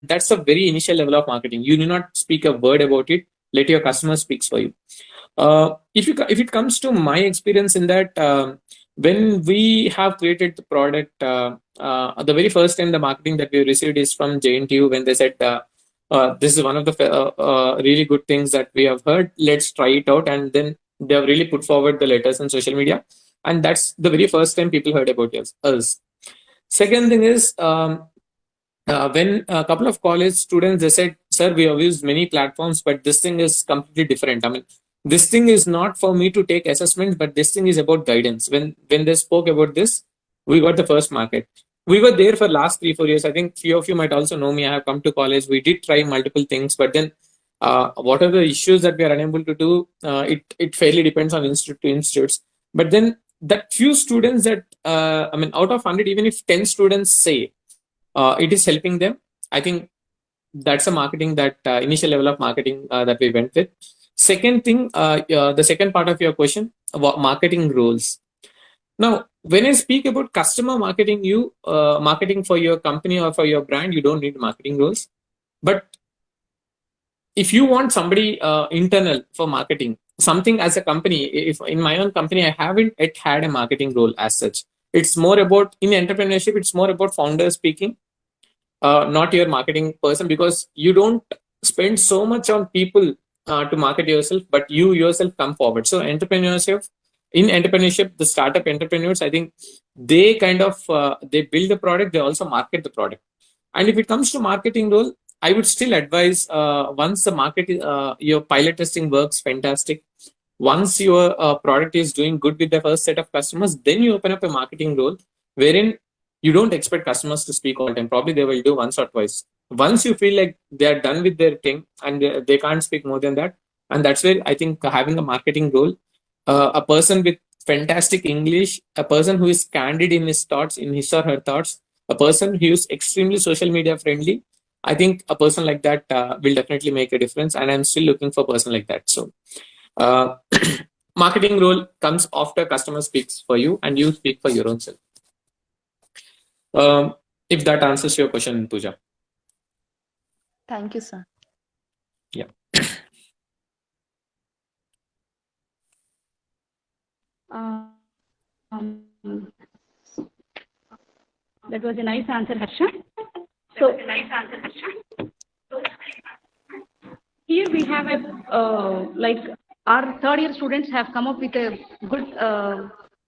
that's a very initial level of marketing. You do not speak a word about it. Let your customer speaks for you. If it comes to my experience in that, when we have created the product, the very first time the marketing that we received is from JNTU, when they said, this is one of the really good things that we have heard. Let's try it out. And then they have really put forward the letters on social media. And that's the very first time people heard about us. Second thing is, when a couple of college students, they said, sir, we have used many platforms, but this thing is completely different. I mean, this thing is not for me to take assessments, but this thing is about guidance. When they spoke about this, we got the first market. We were there for last 3-4 years. I think few of you might also know me. I have come to college. We did try multiple things, but then what are the issues that we are unable to do? It fairly depends on institute to institutes. But then that few students that, I mean, out of 100, even if 10 students say it is helping them, I think that's a marketing, that initial level of marketing that we went with. Second thing, the second part of your question about marketing roles. Now, when I speak about customer marketing, marketing for your company or for your brand, you don't need marketing roles. But if you want somebody internal for marketing, something as a company, if in my own company, I haven't yet had a marketing role as such. It's more about, in entrepreneurship, it's more about founder speaking, not your marketing person, because you don't spend so much on people to market yourself, but you yourself come forward. So in entrepreneurship, the startup entrepreneurs, I think they kind of, they build the product, they also market the product. And if it comes to marketing role, I would still advise, once the market, your pilot testing works fantastic, once your product is doing good with the first set of customers, then you open up a marketing role wherein you don't expect customers to speak all the time. Probably they will do once or twice. Once you feel like they are done with their thing and they can't speak more than that, and that's where I think having a marketing role, a person with fantastic English, a person who is candid in his thoughts, in his or her thoughts, a person who is extremely social media friendly, I think a person like that will definitely make a difference. And I'm still looking for a person like that. So marketing role comes after customer speaks for you and you speak for your own self. If that answers your question, Pooja. Thank you, sir. Yeah. That was a nice answer, Harsha. So here we have a like our third year students have come up with a good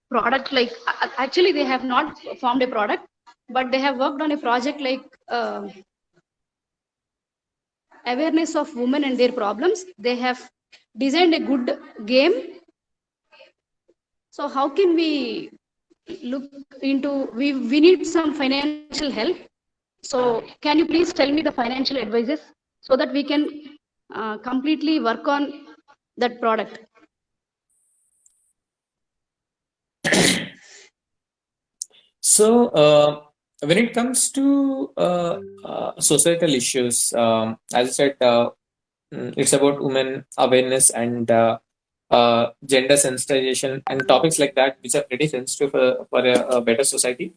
product. Like actually they have not formed a product, but they have worked on a project like awareness of women and their problems. They have designed a good game. So how can we look into, we need some financial help. So can you please tell me the financial advices so that we can completely work on that product? So when it comes to societal issues, as I said, it's about women awareness and gender sensitization and topics like that, which are pretty sensitive for a better society.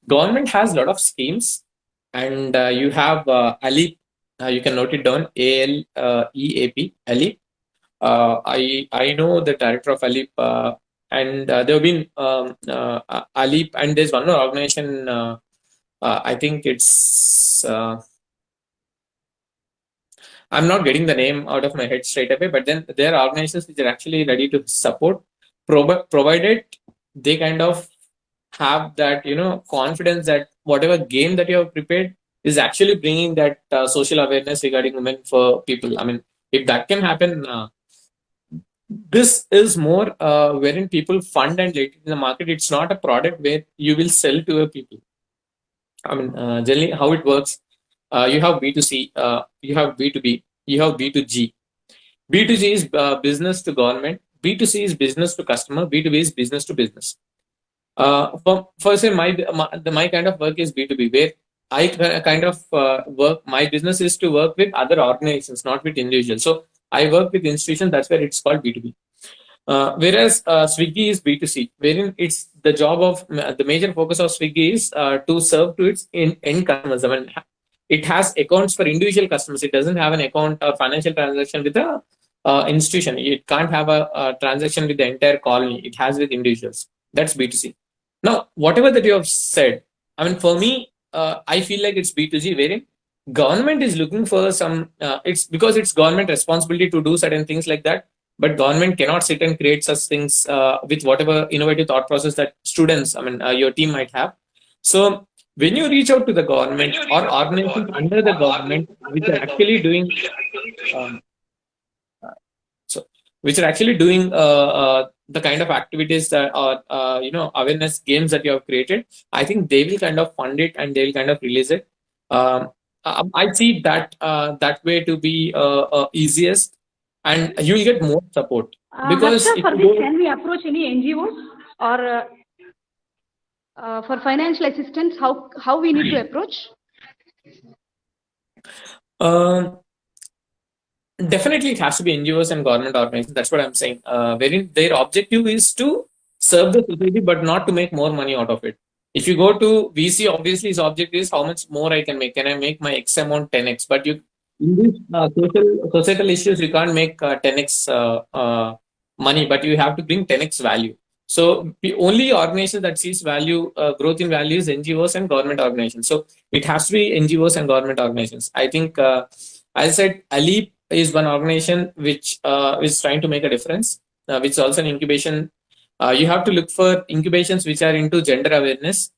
Government has a lot of schemes, and you have ALEAP. You can note it down, ALEAP, ALEAP. I know the director of ALEAP, and there have been ALEAP, and there's one more organization. I think it's. I'm not getting the name out of my head straight away, but then there are organizations which are actually ready to support, provided they kind of have that confidence that whatever game that you have prepared is actually bringing that social awareness regarding women for people. I mean, if that can happen, this is more wherein people fund and let it in the market. It's not a product where you will sell to a people. I mean, generally how it works, you have B2C, you have B2B, you have B2G. B2G is business to government, B2C is business to customer, B2B is business to business. For say my kind of work is B2B, where I kind of work, my business is to work with other organizations, not with individuals. So I work with institutions, that's where it's called B2B. Whereas Swiggy is B2C, wherein it's the job of the major focus of Swiggy is to serve to its end customers. I mean, It has accounts for individual customers. It doesn't have an account or financial transaction with a institution. It can't have a transaction with the entire colony. It has with individuals. That's B2C. Now, whatever that you have said, I mean, for me, I feel like it's B2G, wherein government is looking for some. It's because it's government responsibility to do certain things like that. But government cannot sit and create such things with whatever innovative thought process that students, I mean, your team might have. So when you reach out to the government or organizations under the government, which are actually doing um, so which are actually doing the kind of activities that are awareness games that you have created, I think they will kind of fund it and they will kind of release it. I see that that way to be easiest, and you will get more support because Harsha, if for you this, go, can we approach any NGOs or for financial assistance? How we need to approach? um, definitely it has to be NGOs and government organizations. That's what I'm saying. Wherein their objective is to serve the society, but not to make more money out of it. If you go to VC, obviously his objective is how much more I can make. Can I make my X amount 10x? But you in these societal issues, you can't make 10x money, but you have to bring 10x value. So the only organization that sees value growth in value is NGOs and government organizations. So it has to be NGOs and government organizations. I think, as I said, Alip is one organization which is trying to make a difference, which is also an incubation. You have to look for incubations which are into gender awareness.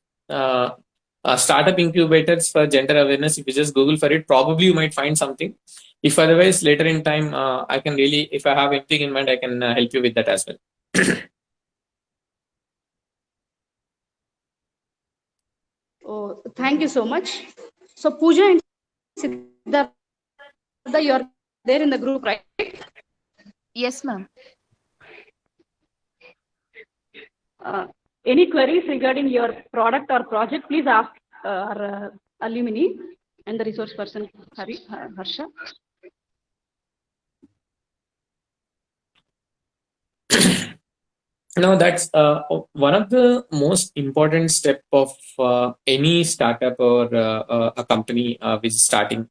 Startup incubators for gender awareness. If you just Google for it, probably you might find something. If otherwise, later in time, I can really, if I have anything in mind, I can help you with that as well. Oh, thank you so much. So Pooja and Siddhartha, you are there in the group, right? Yes, ma'am. Any queries regarding your product or project, please ask our alumni and the resource person, Harsha. No, that's one of the most important step of any startup or a company which is starting.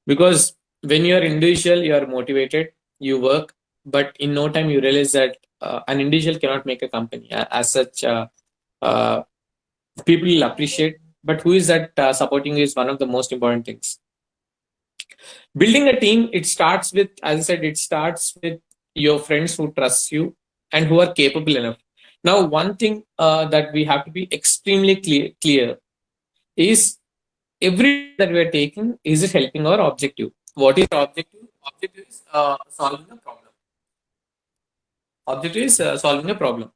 Because when you're individual, you are motivated, you work, but in no time you realize that an individual cannot make a company. As such, people will appreciate, but who is that supporting you is one of the most important things. Building a team, it starts with, as I said, it starts with your friends who trust you and who are capable enough. Now, one thing that we have to be extremely clear is every that we are taking, is it helping our objective? What is our objective? Objective is solving a problem. Objective is solving a problem.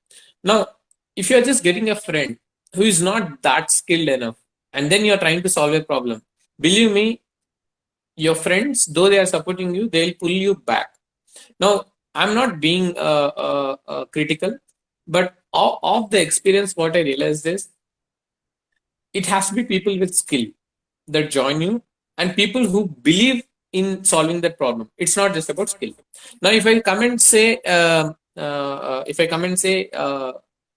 Now, if you are just getting a friend who is not that skilled enough, and then you are trying to solve a problem, believe me, your friends, though they are supporting you, they'll pull you back. Now, I'm not being critical, but of the experience, what I realized is it has to be people with skill that join you and people who believe in solving that problem. It's not just about skill. Now, if I come and say,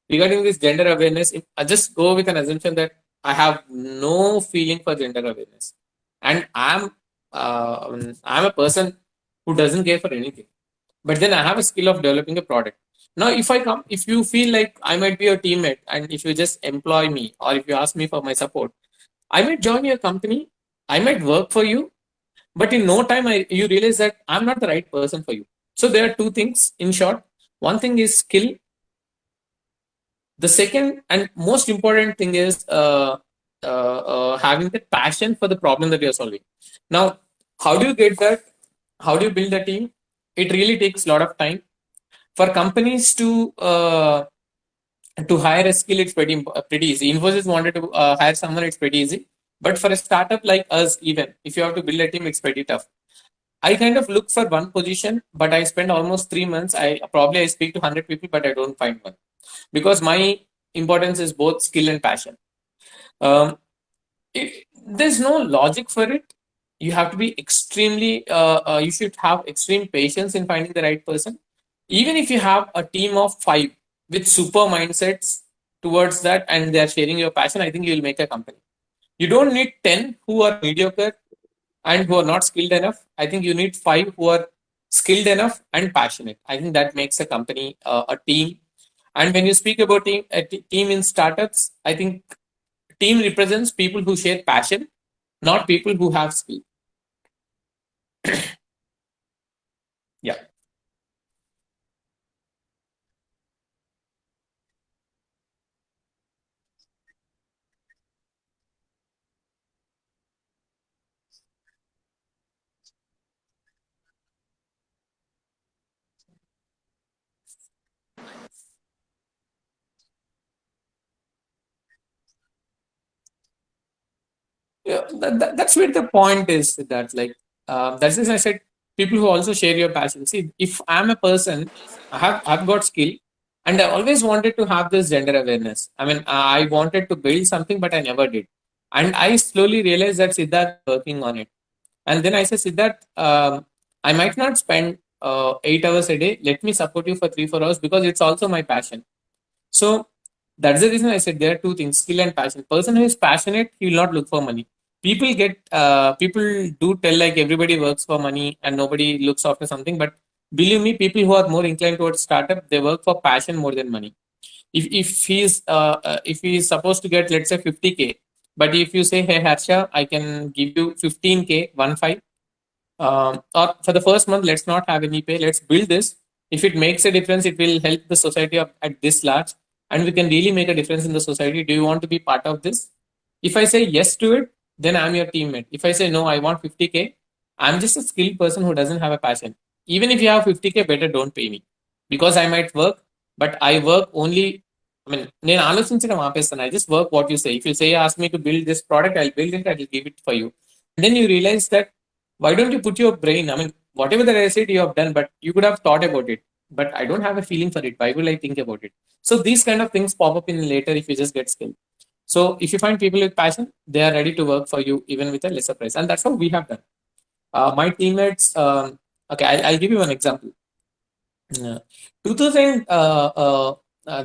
regarding this gender awareness, if I just go with an assumption that I have no feeling for gender awareness, and I'm a person who doesn't care for anything, but then I have a skill of developing a product. Now, if you feel like I might be your teammate, and if you just employ me, or if you ask me for my support, I might join your company, I might work for you, but in no time, you realize that I'm not the right person for you. So there are two things in short. One thing is skill. The second and most important thing is having the passion for the problem that you're solving. Now, how do you get that? How do you build a team? It really takes a lot of time. For companies to hire a skill, it's pretty easy. Infosys wanted to hire someone, it's pretty easy. But for a startup like us, even if you have to build a team, it's pretty tough. I kind of look for one position, but I spend almost 3 months. I speak to 100 people, but I don't find one because my importance is both skill and passion. There's no logic for it. You have to be extremely. You should have extreme patience in finding the right person. Even if you have a team of 5 with super mindsets towards that, and they are sharing your passion, I think you will make a company. You don't need 10 who are mediocre and who are not skilled enough. I think you need 5 who are skilled enough and passionate. I think that makes a company a team. And when you speak about team in startups, I think team represents people who share passion, not people who have skill. Yeah. Yeah, that's where the point is, that like that's as I said, people who also share your passion. See, if I'm a person, I've got skill, and I always wanted to have this gender awareness. I mean, I wanted to build something, but I never did, and I slowly realized that Siddharth working on it. And then I said, Siddharth, I might not spend 8 hours a day. Let me support you for 3-4 hours, because it's also my passion. So that's the reason I said there are two things: skill and passion. Person who is passionate, he will not look for money. People do tell like everybody works for money and nobody looks after something. But believe me, people who are more inclined towards startup, they work for passion more than money. If he is supposed to get, let's say, 50K, but if you say, hey Harsha, I can give you 15K, 1 5, or for the first month, let's not have any pay. Let's build this. If it makes a difference, it will help the society at this large, and we can really make a difference in the society. Do you want to be part of this? If I say yes to it, then I'm your teammate. If I say no, I want 50K, I'm just a skilled person who doesn't have a passion. Even if you have 50K, better don't pay me, because I might work, but I work only. I mean, నేను ఆలోచించడం ఆపేస్తాను. I just work what you say. If you say ask me to build this product, I'll build it. I'll give it for you. And then you realize that why don't you put your brain? I mean, whatever that I said you have done, but you could have thought about it. But I don't have a feeling for it. Why will I think about it? So these kind of things pop up in later if you just get skilled. So if you find people with passion, they are ready to work for you even with a lesser price, and that's how we have done. My teammates. Okay, I'll give you an example. 2000.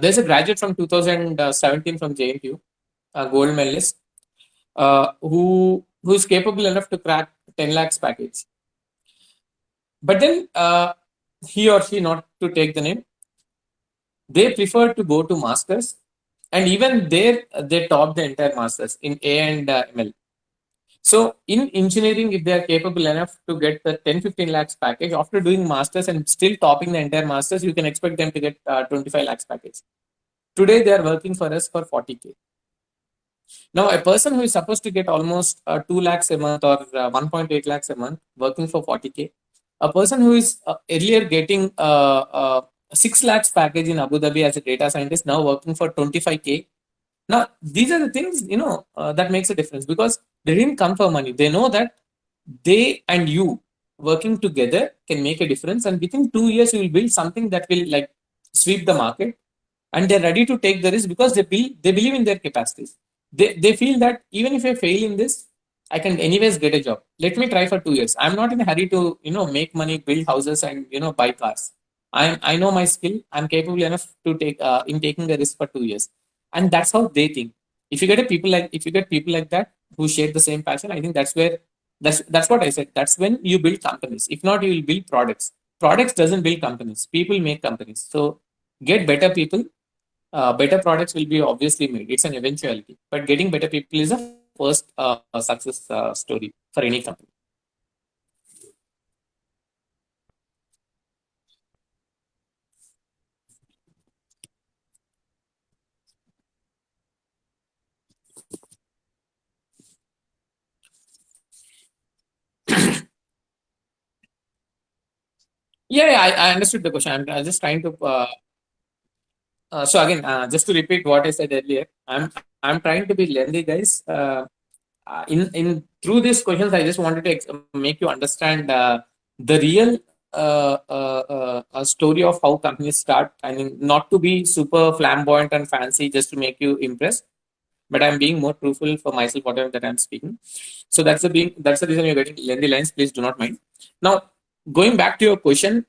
There's a graduate from 2017 from JNTU, a gold medalist, who is capable enough to crack 10 lakhs package. But then he or she, not to take the name, they prefer to go to masters, and even there they top the entire masters in A and ML. So in engineering, if they are capable enough to get the 10-15 lakhs package after doing masters and still topping the entire masters, you can expect them to get 25 lakhs package. Today they are working for us for 40K. Now, a person who is supposed to get almost 2 lakhs a month or 1.8 lakhs a month working for 40K, a person who is earlier getting 6 lakhs package in Abu Dhabi as a data scientist, now working for 25K. Now, these are the things, that makes a difference, because they didn't come for money. They know that they and you working together can make a difference. And within 2 years, you will build something that will like sweep the market. And they're ready to take the risk because they believe in their capacities. They feel that even if I fail in this, I can anyways get a job. Let me try for 2 years. I'm not in a hurry to, make money, build houses, and, buy cars. I know my skill. I'm capable enough to take in taking a risk for 2 years. And that's how they think. If you get people like that who share the same passion, I think that's what I said. That's when you build companies. If not, you will build products. Products doesn't build companies. People make companies. So get better people. Better products will be obviously made. It's an eventuality. But getting better people is a first success story for any company. Yeah, I understood the question. I'm just trying to. So again, just to repeat what I said earlier, I'm trying to be lengthy, guys. In through these questions, I just wanted to make you understand the real story of how companies start. I mean, not to be super flamboyant and fancy just to make you impressed, but I'm being more truthful for myself, whatever that I'm speaking. So that's the reason you're getting lengthy lines. Please do not mind. Now, going back to your question,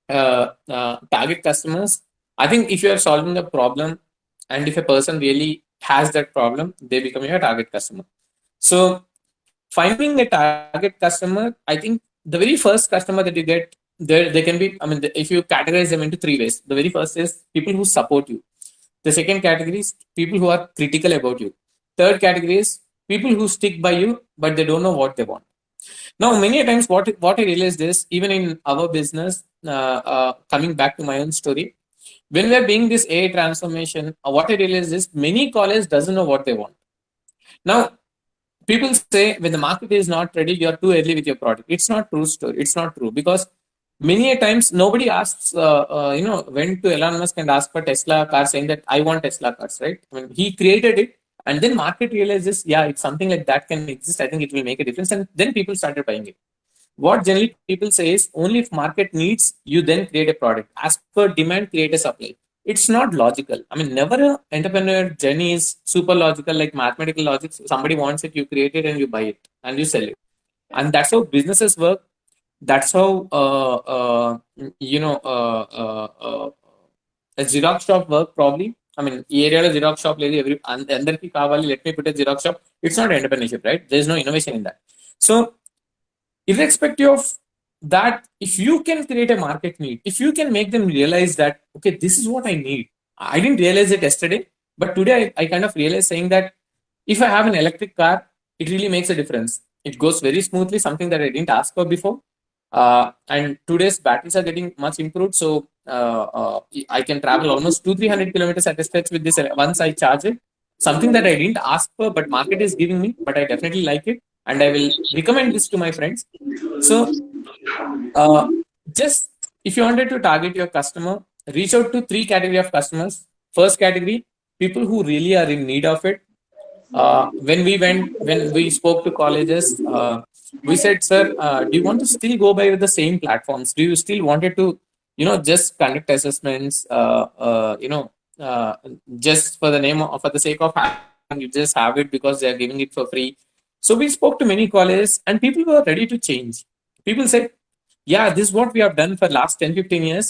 target customers. I think if you are solving a problem, and if a person really has that problem, they become your target customer. So finding a target customer, I think the very first customer that you get, they can be, I mean, if you categorize them into three ways, the very first is people who support you. The second category is people who are critical about you. Third category is people who stick by you, but they don't know what they want. Now, many times, what I realized is, even in our business, coming back to my own story, when we are being this AI transformation, what I realized is many colleges doesn't know what they want. Now, people say when the market is not ready, you are too early with your product. It's not true story. It's not true, because many a times nobody asks, went to Elon Musk and asked for Tesla car, saying that I want Tesla cars, right? I mean, he created it, and then market realizes, yeah, it's something like that can exist. I think it will make a difference, and then people started buying it. What generally people say is, only if market needs, you then create a product. As per demand, create a supply. It's not logical. I mean, never a entrepreneur journey is super logical, like mathematical logic. Somebody wants it, you create it and you buy it and you sell it. And that's how businesses work. That's how, a Xerox shop work probably. I mean, ఈ ఏరియాలో xerox shop లేదు, అందరికీ కావాలి, let me put a xerox shop. It's not entrepreneurship, right? There is no innovation in that. So irrespective of that, if you can create a market need, if you can make them realize that, okay, this is what I need. I didn't realize it yesterday, but today I kind of realized, saying that if I have an electric car, it really makes a difference. It goes very smoothly, something that I didn't ask for before. And today's batteries are getting much improved, so I can travel almost 200-300 kilometers at a stretch with this once I charge it. Something that I didn't ask for, but market is giving me, but I definitely like it, and I will recommend this to my friends. So just if you wanted to target your customer, reach out to three category of customers. First category, people who really are in need of it. When we spoke to colleges, we said, sir, do you want to still go by the same platforms? Do you still wanted to, just conduct assessments, just for the name of, for the sake of having, you just have it because they are giving it for free? So we spoke to many colleges, and people were ready to change. People said, yeah, this is what we have done for last 10-15 years.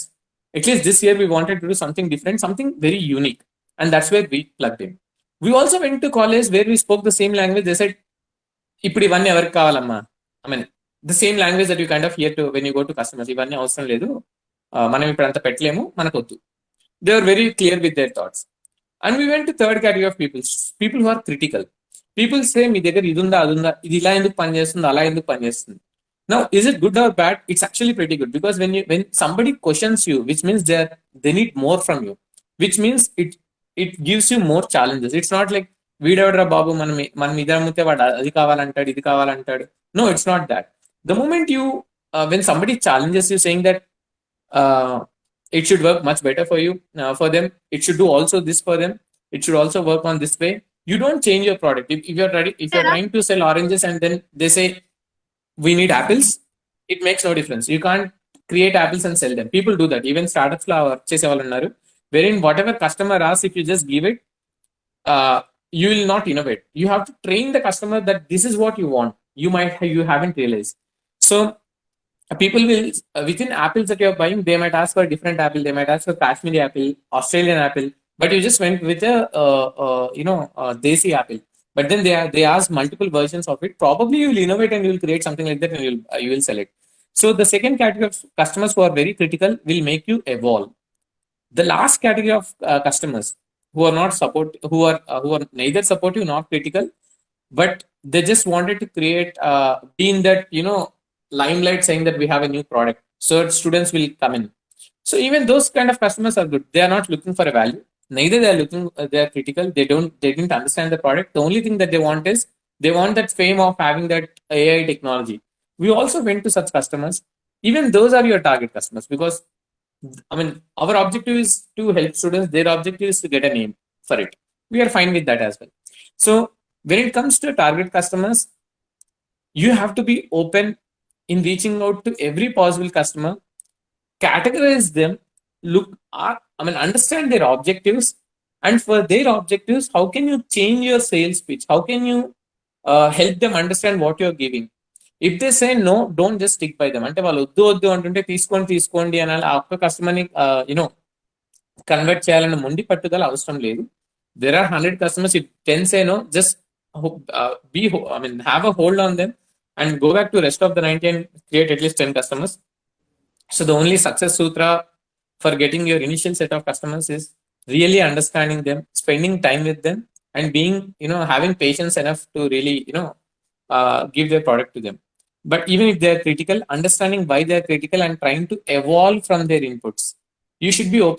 At least this year we wanted to do something different, something very unique. And that's where we plugged in. We also went to college where we spoke the same language. They said, ఇప్పుడు ఇవన్నీ ఎవరికి కావాలమ్మా? I mean, the same language that you kind of hear to when you go to customers. ఇవన్నీ అవసరం లేదు, మనం ఇప్పుడు అంత పెట్టలేము, మనకు వద్దు. They were very clear with their thoughts. And we went to third category of people who are critical. People say, మీ దగ్గర ఇది ఉందా, అది ఉందా, ఇది ఇలా ఎందుకు పనిచేస్తుంది, అలా ఎందుకు పనిచేస్తుంది. Now, is it good or bad? It's actually pretty good, because when somebody questions you, which means they need more from you, which means it gives you more challenges. It's not like, వీడెవడరా బాబు, మనం ఇద్దరు అమ్మితే వాడు అది కావాలంటాడు, ఇది కావాలంటాడు. No, it's not that. The moment you, when somebody challenges you, saying that it should work much better for you, for them, it should do also this for them, it should also work on this way, you don't change your product. If you're ready, if you're trying to sell oranges and then they say we need apples, it makes no difference. You can't create apples and sell them. People do that. Even startups lo chese vallu unnaru, wherein whatever customer asks, if you just give it, you will not innovate. You have to train the customer that this is what you want. You haven't realized. So people will, within apples that you're buying, they might ask for a different apple, they might ask for Kashmiri apple, Australian apple, but you just went with a desi apple. But then they ask multiple versions of it. Probably you will innovate and you will create something like that, and you will sell it. So the second category of customers who are very critical will make you evolve. The last category of customers who are not who are neither supportive nor critical, but they just wanted to create, be in that limelight, saying that we have a new product, so students will come in. So even those kind of customers are good. They are not looking for a value. Neither they are looking, they are critical. They didn't understand the product. The only thing that they want is, they want that fame of having that AI technology. We also went to such customers. Even those are your target customers, because I mean, our objective is to help students. Their objective is to get a name for it. We are fine with that as well. So when it comes to target customers, you have to be open in reaching out to every possible customer, categorize them, understand their objectives, and for their objectives, how can you change your sales pitch? How can you help them understand what you're giving? If they say no, don't just stick by them. అంటే వాళ్ళు వద్దు అంటుంటే తీసుకోండి అని ఆ ఒక్క కస్టమర్ని convert చేయాలన్న మొండి పట్టుదల అవసరం లేదు. There are 100 customers. If 10 say no, just have a hold on them and go back to rest of the 90 and create at least 10 customers. So the only success sutra for getting your initial set of customers is really understanding them, spending time with them, and being, having patience enough to really, give their product to them. But even if they're critical, understanding why they're critical and trying to evolve from their inputs. You should be you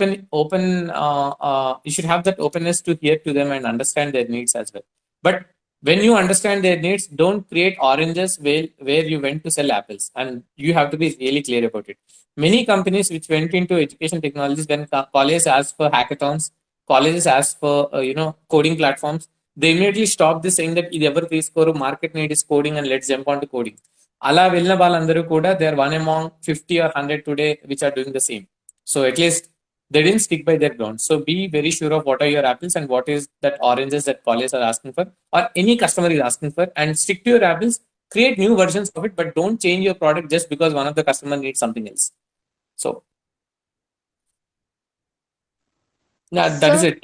should have that openness to hear to them and understand their needs as well. But when you understand their needs, don't create oranges where you went to sell apples. And you have to be really clear about it. Many companies which went into education technologies, when colleges asked for hackathons, colleges asked for, coding platforms, they immediately stopped this saying that ఇది ఎవరు తీసుకోరు, market need is coding and let's jump onto coding. అలా వెళ్ళిన వాళ్ళందరూ కూడా they are one among 50 or 100 today which are doing the same. So at least they didn't stick by their ground. So be very sure of what are your apples and what is that oranges that colleges are asking for or any customer is asking for, and stick to your apples. Create new versions of it, but don't change your product just because one of the customer needs something else. So yeah, that is Sir, it.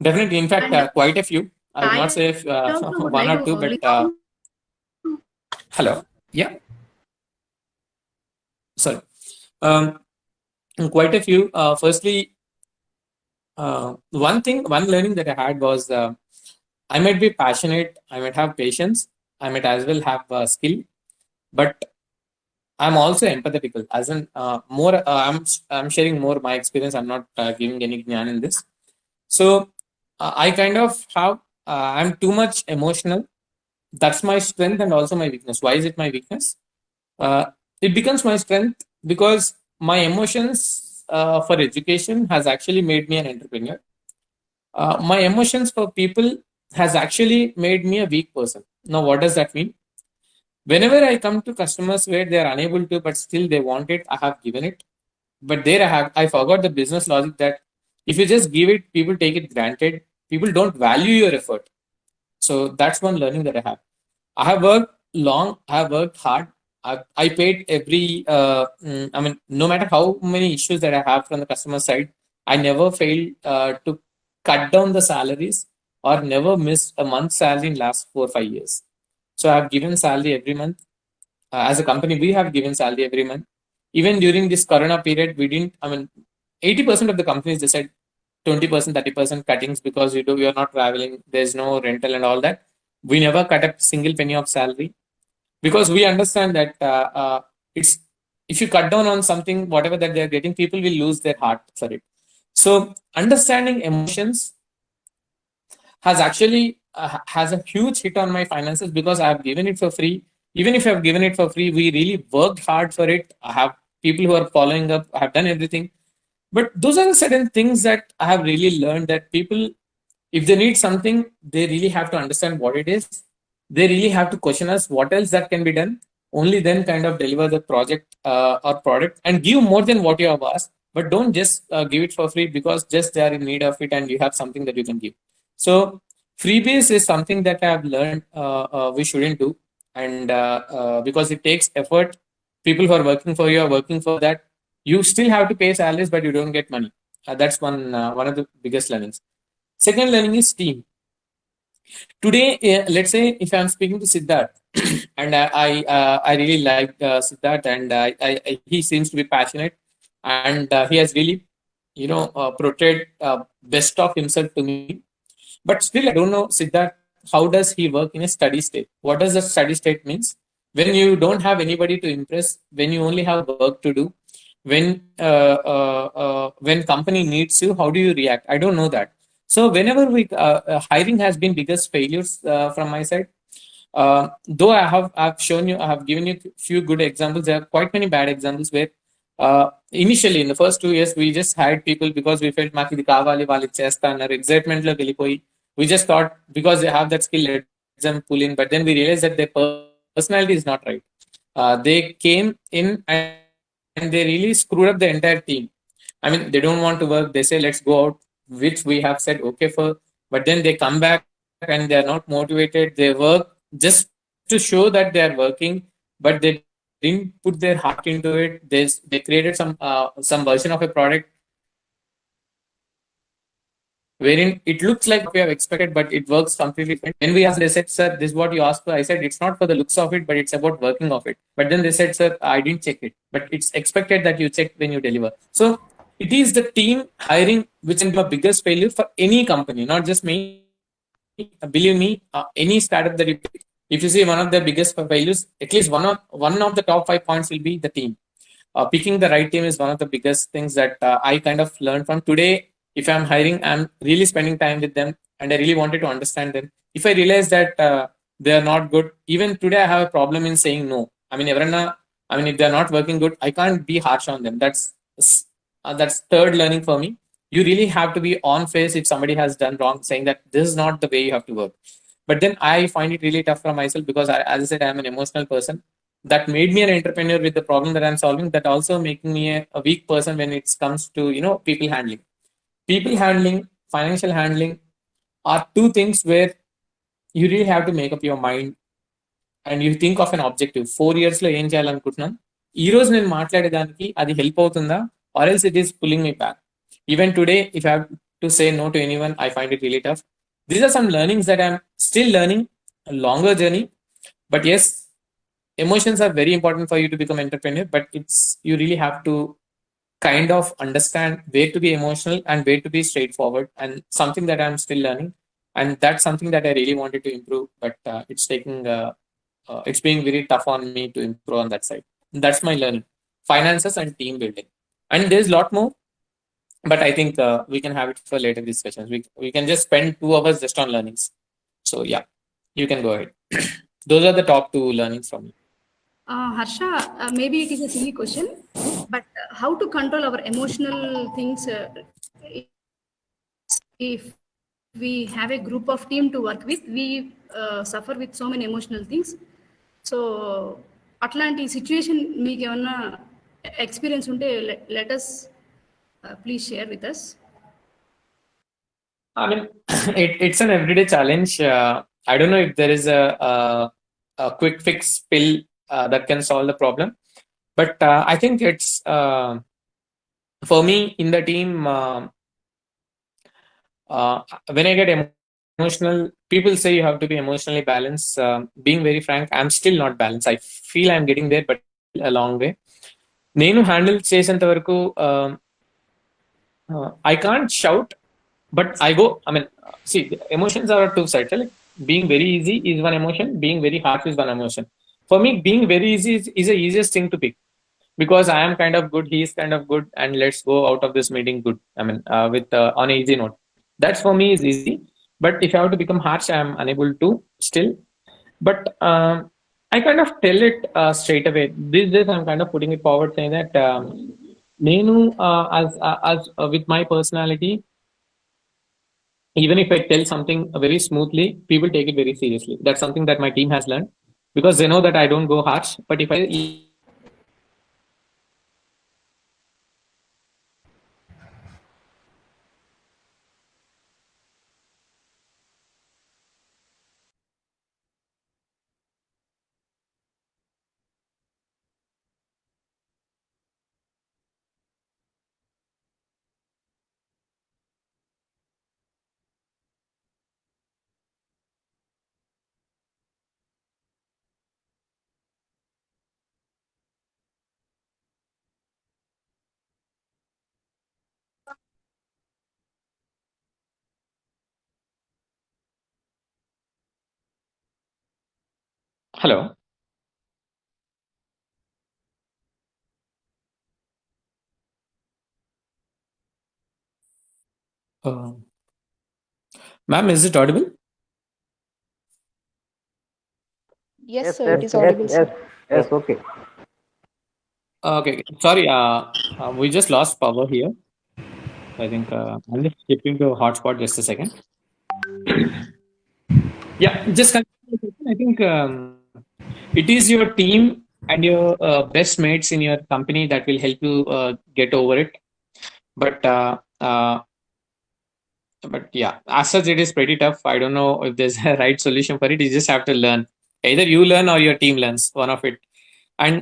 Definitely. In fact, quite a few. I would not say if, one or two, but hello. Yeah. Sorry. Quite a few. Firstly, one learning that I had was I might be passionate, I might have patience, I might as well have skill, but I'm also empathetical. As in, I'm sharing more my experience. I'm not giving any gyan in this. So I kind of have. I'm too much emotional. That's my strength and also my weakness. Why is it my weakness? It becomes my strength because my emotions for education has actually made me an entrepreneur. My emotions for people has actually made me a weak person. Now, what does that mean? Whenever I come to customers where they are unable to, but still they want it, I have given it. But there I forgot the business logic that if you just give it, people take it granted. People don't value your effort. So that's one learning that I have. I have worked long. I have worked hard. I paid every. No matter how many issues that I have from the customer side, I never failed to cut down the salaries or never missed a month's salary in last 4 or 5 years. So I have given salary every month. As a company, we have given salary every month. Even during this Corona period, we didn't. 80% of the companies they said 20%, 30% cuttings because we are not traveling. There's no rental and all that. We never cut a single penny of salary because we understand that it's if you cut down on something, whatever that they're getting, people will lose their heart for it. So understanding emotions has actually has a huge hit on my finances because I have given it for free. Even if I've given it for free, we really worked hard for it. I have people who are following up. I have done everything. But those are the certain things that I have really learned that people, if they need something, they really have to understand what it is. They really have to question us what else that can be done. Only then kind of deliver the project or product and give more than what you have asked. But don't just give it for free because just they are in need of it and you have something that you can give. So freebies is something that I have learned we shouldn't do. And because it takes effort, people who are working for you are working for that. You still have to pay salaries, but you don't get money. That's one of the biggest learnings. Second learning is team. Today, let's say if I'm speaking to Siddharth, and I really like Siddharth, and he seems to be passionate, and he has really, portrayed best of himself to me. But still, I don't know Siddharth. How does he work in a steady state? What does the steady state means? When you don't have anybody to impress, when you only have work to do, when company needs you, how do you react? I don't know that. So whenever hiring has been biggest failures from my side. Though I've shown you, I have given you few good examples. There are quite many bad examples where initially in the first 2 years we just hired people because we felt మాకు ఇది కావాలి వాళ్ళు చేస్తా అన్నారు excitement లోకి వెళ్ళిపోయి we just thought because they have that skill let them pull in, but then we realized that their personality is not right. They came in and they really screwed up the entire team. They don't want to work. They say let's go out, which we have said okay for, but then they come back and they are not motivated. They work just to show that they are working, but they didn't put their heart into it. They created some version of a product wherein it looks like we have expected, but it works completely different. When we asked, they said, "Sir, this is what you asked for." I said, "It's not for the looks of it, but it's about working of it." But then they said, "Sir, I didn't check it, but it's expected that you check when you deliver." So it is the team hiring which is the biggest failure for any company, not just me. Believe me, any startup that you pick, if you see one of the biggest failures, at least one of the top 5 points will be the team. Picking the right team is one of the biggest things that I kind of learned from today. If I'm hiring, I'm really spending time with them, and I really wanted to understand them. If I realize that they are not good, even today I have a problem in saying no. I mean, if they're not working good, I can't be harsh on them. That's third learning for me. You really have to be on face if somebody has done wrong, saying that this is not the way you have to work. But then I find it really tough for myself because, as I said, I'm an emotional person. That made me an entrepreneur with the problem that I'm solving. That also making me a weak person when it comes to people handling. People handling, financial handling are two things where you really have to make up your mind and you think of an objective. 4 years లో ఏం చేయాలనుకుంటున్నాను, ఈ రోజు నేను మాట్లాడేదానికి అది help అవుతుందా, or else it is pulling me back. Even today, if I have to say no to anyone, I find it really tough. These are some learnings that I'm still learning, a longer journey. But yes, emotions are very important for you to become entrepreneur, but you really have to kind of understand where to be emotional and where to be straightforward, and something that I'm still learning. And that's something that I really wanted to improve, but it's being very tough on me to improve on that side. That's my learning. Finances and team building. And there's a lot more, but I think we can have it for later discussions. We can just spend 2 hours just on learnings. So yeah, you can go ahead. Those are the top 2 learnings from me. Harsha, maybe it is a silly question, but how to control our emotional things if we have a group of team to work with? We suffer with so many emotional things. So అట్లాంటి situation మీకు ఏమన్నా experience ఉంటే let us please share with us. I mean, it's an everyday challenge. I don't know if there is a quick fix pill that can solve the problem, but I think it's for me in the team. When I get emotional, people say you have to be emotionally balanced. Being very frank, I'm still not balanced. I feel I'm getting there, but a long way. నేను handle చేసేంత వరకు I can't shout, but I go. I mean, see, emotions are two sides. Like being very easy is one emotion, being very harsh is one emotion. For me, being very easy is the easiest thing to pick because I am kind of good, he is kind of good, and let's go out of this meeting good. I mean, with on an easy note. That's for me is easy. But if I have to become harsh, I am unable to still. But I kind of tell it straight away. These days, I'm kind of putting it forward, saying that Nenu, as with my personality, even if I tell something very smoothly, people take it very seriously. That's something that my team has learned because they know that I don't go harsh. But if I hello. Ma'am, is it audible? Yes, sir, it is audible, sir. Yes, okay. Okay, sorry. We just lost power here. I think I'm just skipping to hotspot just a second. Yeah, just I think it is your team and your best mates in your company that will help you get over it. But yeah, as such, it is pretty tough. I don't know if there's a right solution for it. You just have to learn. Either you learn or your team learns, one of it. And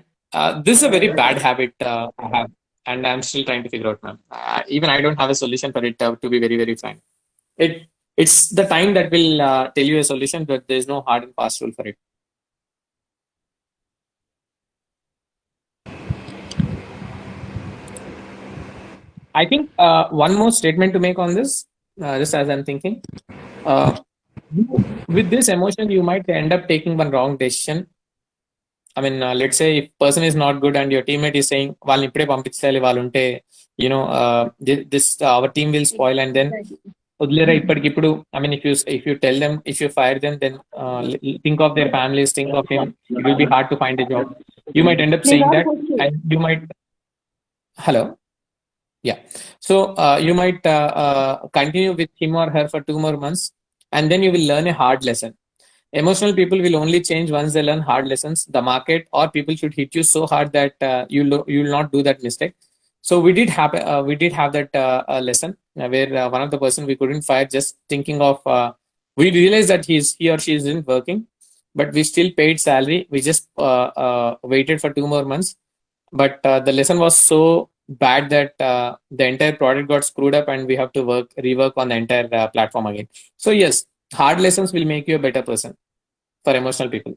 this is a very bad habit I have, and I'm still trying to figure out, ma'am. Even I don't have a solution for it, to be very, very frank. It's the time that will tell you a solution, but there's no hard and fast rule for it. I think one more statement to make on this, just as I'm thinking. With this emotion, you might end up taking one wrong decision. I mean, let's say if person is not good and your teammate is saying, "వాళ్ళని ఇప్పుడే పంపించాలి వాళ్ళు ఉంటే, this our team will spoil," and then వదిలేరా ఇప్పటికిప్పుడు. I mean, if you tell them, if you fire them, then think of their families, think of him. It will be hard to find a job. You might end up saying that, and you might. Hello. Yeah. So you might continue with him or her for 2 more months, and then you will learn a hard lesson. Emotional people will only change once they learn hard lessons. The market or people should hit you so hard that you will not do that mistake. So we did have that lesson where one of the person we couldn't fire just thinking of. We realized that he or she isn't working, but we still paid salary. We just waited for 2 more months, but the lesson was so bad that the entire product got screwed up, and we have to rework on the entire platform again. So yes, hard lessons will make you a better person for emotional people.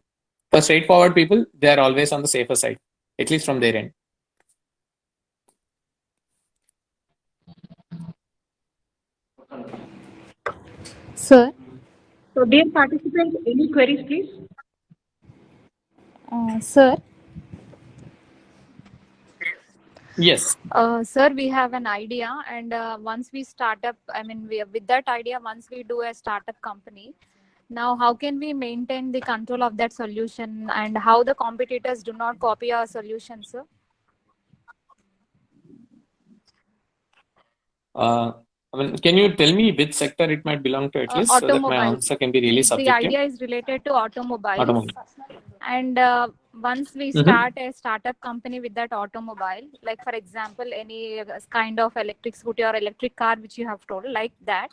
For straightforward people, they are always on the safer side, at least from their end. Sir, So, dear participants, any queries, please? sir, Yes. sir, we have an idea, and once we start up, with that idea, once we do a startup company, now how can we maintain the control of that solution, and how the competitors do not copy our solution, sir? I mean, can you tell me which sector it might belong to, at least, so that my Automobiles. answer can be really The subjective? idea is related to automobiles. Automobile. And once we Mhm. start a startup company with that automobile, like for example, any kind of electric scooter or electric car, which you have told, like that.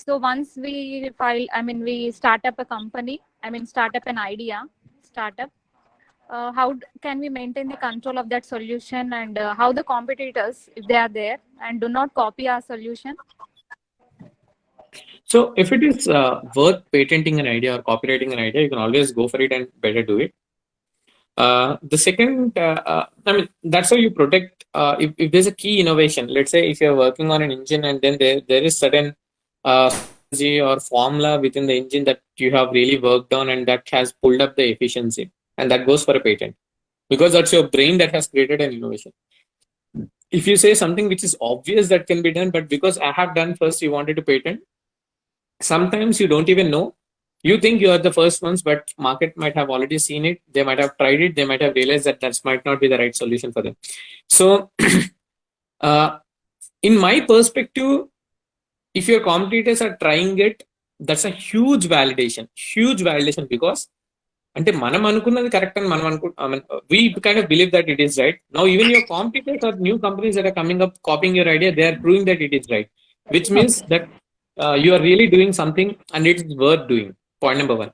So once we we start up a company, start up an idea, startup. How can we maintain the control of that solution, and how the competitors, if they are there and do not copy our solution? So if it is worth patenting an idea or copywriting an idea, you can always go for it and better do it. The second, that's how you protect. If there's a key innovation, let's say if you're working on an engine and then there is certain strategy or formula within the engine that you have really worked on and that has pulled up the efficiency, and that goes for a patent, because that's your brain that has created an innovation. If you say something which is obvious that can be done, but because I have done first, you wanted to patent, sometimes you don't even know. You think you are the first ones, but market might have already seen it. They might have tried it. They might have realized that might not be the right solution for them. So, in my perspective, if your competitors are trying it, that's a huge validation because అంటే మనం అనుకున్నది correct అని మనం we kind of believe that it is right. Now even your competitors or new companies that are coming up copying your idea, they are proving that it is right, which means that you are really doing something and it is worth doing. Point number 1.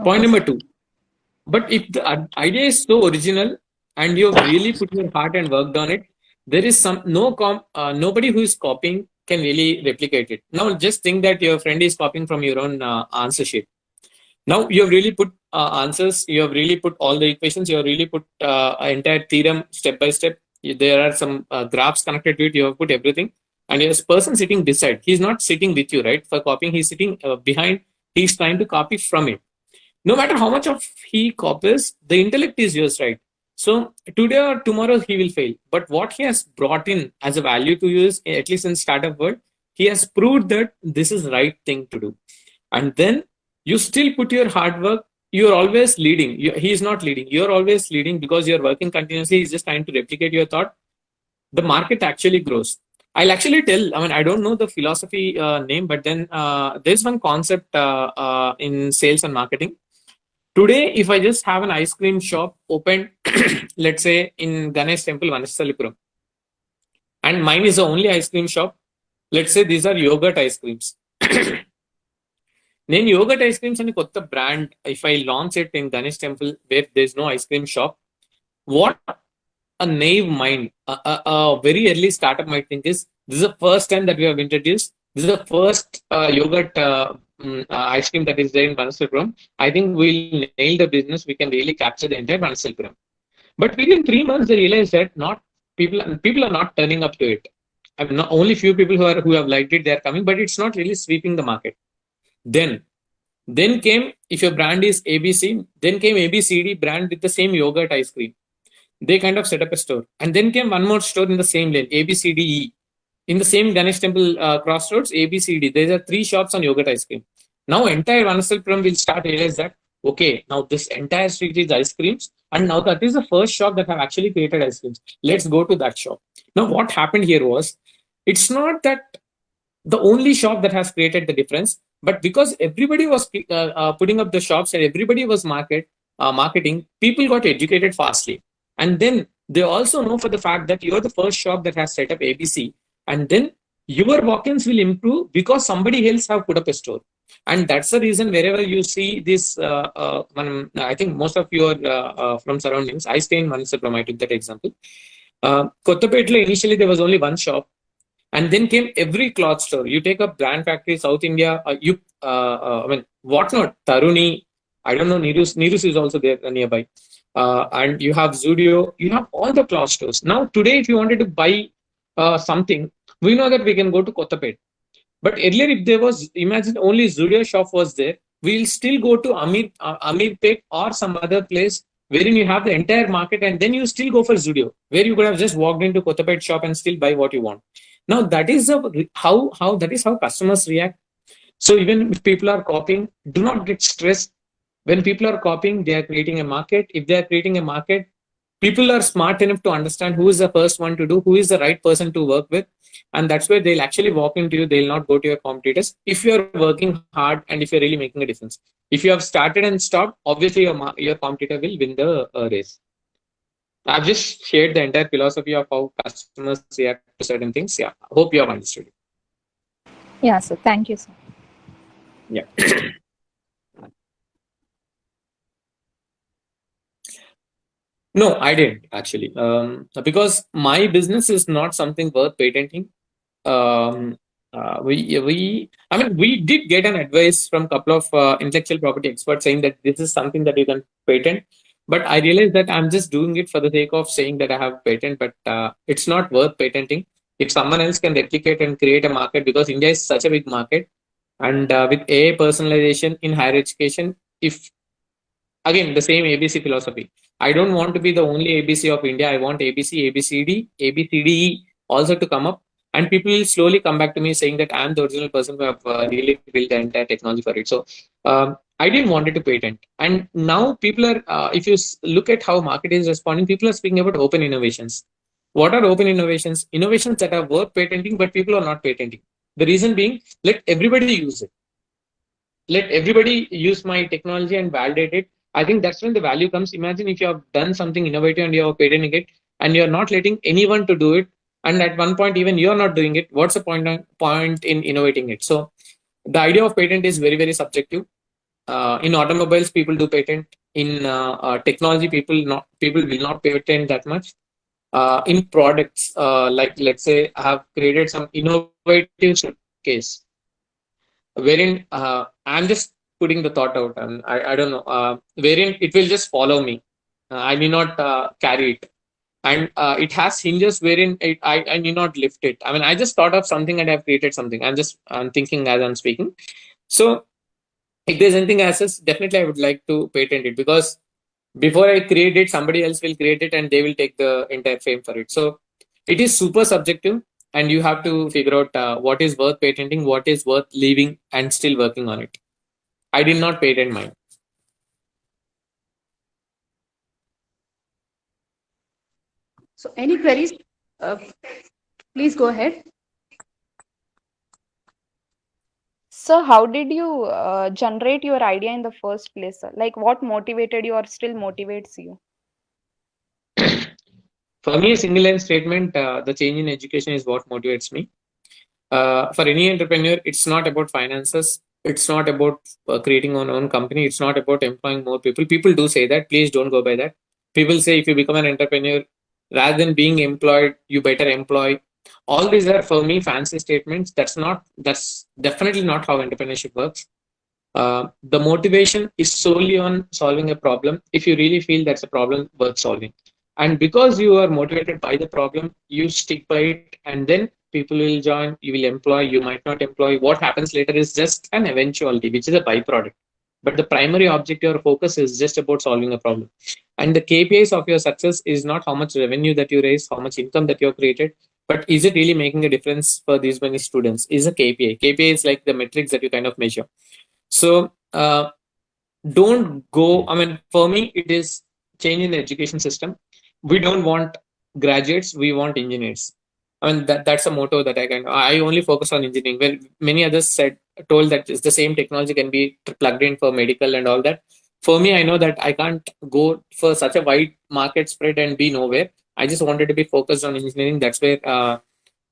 Point number 2, but if the idea is so original and you have really put your heart and worked on it, there is nobody who is copying can really replicate it. Now just think that your friend is copying from your own answer sheet. Now you have really put answers, you have really put all the equations, you have really put an entire theorem step by step. There are some graphs connected to it, you have put everything, and there's a person sitting beside. He's not sitting with you, right? For copying, he's sitting behind. He's trying to copy from it. No matter how much of he copies, the intellect is yours, right? So today or tomorrow he will fail, but what he has brought in as a value to you is, at least in startup world, he has proved that this is the right thing to do. And then you still put your hard work. You're always leading. He is not leading. You're always leading because you're working continuously. He's just trying to replicate your thought. The market actually grows. I'll actually tell, I don't know the philosophy name, but then there's one concept in sales and marketing. Today, if I just have an ice cream shop open, let's say in Ganesh Temple, Vanasthalipuram, and mine is the only ice cream shop. Let's say these are yogurt ice creams. నేను yogurt ice creams అని కొత్త brand if I launch it in Ganesh temple where there is no ice cream shop, What a naive mind, a very early startup might think is, this is the first time that we have introduced, this is the first yogurt ice cream that is there in Banasalapuram. I think we'll nail the business. We can really capture the entire Banasalapuram. But within 3 months, they realized that not people are not turning up to it. I mean, not only few people who have liked it, they are coming, but it's not really sweeping the market. Then came, if your brand is ABC, then came ABCD brand with the same yogurt ice cream. They kind of set up a store, and then came one more store in the same lane, ABCDE, in the same Ganesh Temple crossroads, ABCD. There are 3 shops on yogurt ice cream. Now entire Vanasalapuram will start realize that, okay, now this entire street is ice creams, and now that is the first shop that have actually created ice creams. Let's go to that shop. Now what happened here was, it's not that the only shop that has created the difference, but because everybody was putting up the shops and everybody was marketing, people got educated fastly. And then they also know for the fact that you're the first shop that has set up ABC, and then your walk-ins will improve because somebody else have put up a store. And that's the reason wherever you see this, I think most of you are from surroundings. I stay in Manasapram, I took that example. Kottapetla, initially there was only one shop, and then came every cloth store. You take up Brand Factory, South India, whatnot, Taruni, I don't know, Neerus is also there nearby. And you have Zudio, you have all the cloth stores. Now, today, if you wanted to buy something, we know that we can go to Kottapet. But earlier, if there was, imagine only Zudio shop was there, we'll still go to Amirpet or some other place wherein you have the entire market, and then you still go for Zudio, where you could have just walked into Kottapet shop and still buy what you want. Now, that is how customers react. So even if people are copying, do not get stressed. When people are copying, they are creating a market. If they are creating a market, people are smart enough to understand who is the first one to do, who is the right person to work with. And that's where they'll actually walk into you. They'll not go to your competitors if you're working hard and if you're really making a difference. If you have started and stopped, obviously your competitor will win the race. I've just shared the entire philosophy of how customers react to certain things. Yeah, I hope you have understood it. Yeah, sir. Thank you, sir. Yeah. No, I didn't actually, because my business is not something worth patenting. We did get an advice from a couple of intellectual property experts saying that this is something that you can patent. But I realized that I'm just doing it for the sake of saying that I have patent, but it's not worth patenting. If someone else can replicate and create a market, because India is such a big market, and with AI personalization in higher education, if again the same ABC philosophy, I don't want to be the only ABC of India. I want ABC, ABCD, ABCDE also to come up, and people will slowly come back to me saying that I'm the original person who have really built the entire technology for it. So I didn't want it to patent. And now people are, if you look at how market is responding, people are speaking about open innovations. What are open innovations? Innovations that are worth patenting, but people are not patenting. The reason being, let everybody use it. Let everybody use my technology and validate it. I think that's when the value comes. Imagine if you have done something innovative and you are patenting it, and you're not letting anyone to do it, and at one point even you're not doing it. What's the point in innovating it? So the idea of patent is very, very subjective. In automobiles, people do patent. In technology, people will not patent that much. In products, like let's say I have created some innovative case wherein I'm just putting the thought out, and I don't know, wherein it will just follow me. I may not carry it, and it has hinges wherein I need not lift it. I mean, I just thought of something and I've created something. I'm thinking as I'm speaking. So if there's anything as such, definitely I would like to patent it, because before I create it, somebody else will create it and they will take the entire fame for it. So it is super subjective, and you have to figure out what is worth patenting, what is worth leaving and still working on it. I did not patent mine. So any queries? Please go ahead. So how did you generate your idea in the first place, sir? Like what motivated you or still motivates you? For me, a single line statement, the change in education is what motivates me. For any entrepreneur, it's not about finances. It's not about creating our own company. It's not about employing more people. People do say that. Please don't go by that. People say if you become an entrepreneur, rather than being employed, you better employ. All these are for me fancy statements. That's definitely not how entrepreneurship works. The motivation is solely on solving a problem if you really feel that's a problem worth solving. And because you are motivated by the problem, you stick by it, and then people will join, you will employ, you might not employ. What happens later is just an eventuality, which is a byproduct. But the primary objective or focus is just about solving a problem. And the KPIs of your success is not how much revenue that you raise, how much income that you have created, but is it really making a difference for these many students? Is a KPI. KPI is like the metrics that you kind of measure. So don't go. I mean, for me, it is change in the education system. We don't want graduates. We want engineers. I mean, that's a motto that I only focus on engineering. Well, many others told that it's the same technology can be plugged in for medical and all that. For me, I know that I can't go for such a wide market spread and be nowhere. I just wanted to be focused on engineering. That's where